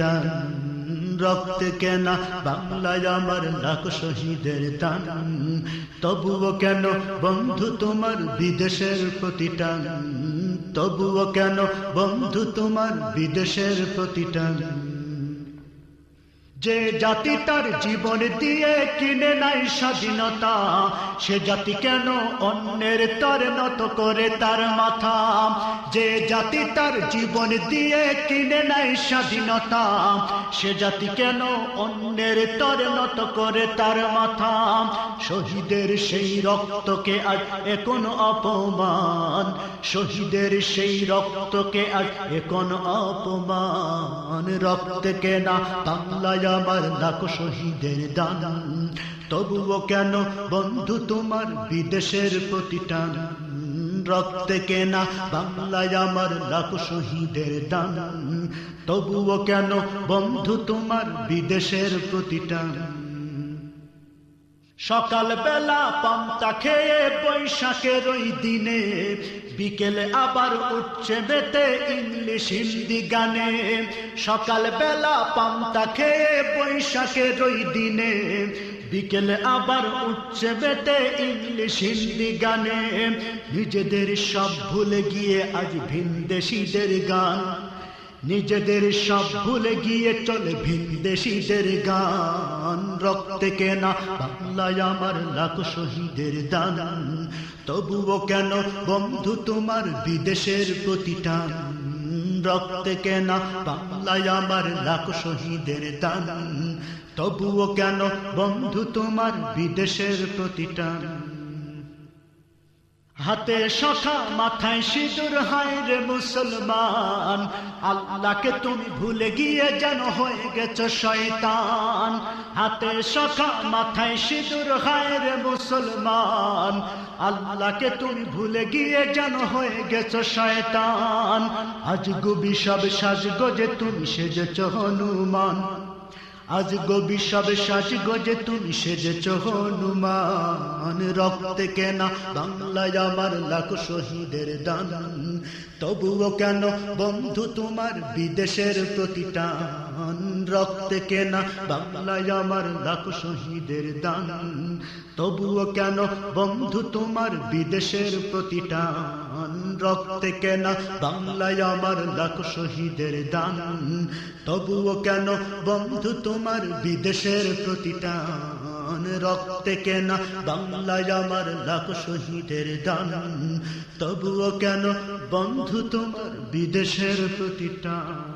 টান রক্তে কেনা বাংলায় আমার লাখ শহীদের দান, তবুও কেন বন্ধু তোমার বিদেশের প্রতি টান, তবুও কেন বন্ধু তোমার বিদেশের প্রতি টান। যে জাতি তার জীবন দিয়ে কিনে নাই স্বাধীনতা, সে জাতি কেন অন্যের তরে নত করে তার মাথা। যে জাতি তার জীবন দিয়ে কিনে নাই স্বাধীনতা, সে জাতি কেন অন্যের তরে নত করে তার মাথা। শহীদের সেই রক্তকে আজ এখন অপমান, শহীদের সেই রক্তকে আজ এখন অপমান। রক্তে কেনা বাংলায় আমার লাখ শহীদের দান, তবুও কেন বন্ধু তোমার বিদেশের প্রতি টান। রক্তে কেনা বাংলায় আমার লাখ শহীদের দান, তবুও কেন বন্ধু তোমার বিদেশের প্রতি টান। সকাল বেলা পান্তা খেয়ে বৈশাখের ওই দিনে, বিকেলে আবার উঠছে মেতে ইংলিশ হিন্দি গানে। সকাল বেলা পান্তা খেয়ে বৈশাখের ওই দিনে, বিকেলে আবার উঠছে মেতে ইংলিশ হিন্দি গানে। নিজেদের সব ভুলে গিয়ে আজ ভিনদেশীদের গান, নিজেদের সব ভুলে গিয়ে চলে ভিনদেশীদের গান। রক্তে কেনা বাংলায় আমার লাখ শহীদের দান, তবুও কেন বন্ধু তোমার বিদেশের প্রতি টান। রক্তে কেনা বাংলায় আমার লাখ শহীদের দান, তবুও কেন বন্ধু তোমার বিদেশের প্রতি টান। হাতে শাখা মাথায় সিঁদুর, হায় রে মুসলমান, আল্লাহকে তুমি ভুলে গিয়ে যেন হয়ে গেছো শয়তান। হাতে শাখা মাথায় সিঁদুর, হায় রে মুসলমান, আল্লাহকে তুমি ভুলে গিয়ে যেন হয়ে গেছো শয়তান। আজ গুবি সব সাজগোজে তুমি সেজেছো হনুমান, আজ গবি সব সাজ গজে তুমি সেজেছ হনুমান। রক্তে কেনা বাংলায় আমার লাখ শহীদের দান, তবুও কেন বন্ধু তোমার বিদেশের প্রতি টান। রক্তে কেনা বাংলায় আমার লাখ শহীদের দান, তবুও কেন বন্ধু তোমার বিদেশের প্রতি টান। রক্তে কেনা বাংলায় আমার লাখ শহীদের দান, তবুও কেন বন্ধু তোমার বিদেশের প্রতি টান। রক্তে কেনা বাংলায় আমার লাখ শহীদের দান, তবুও কেন বন্ধু তোমার বিদেশের প্রতি টান।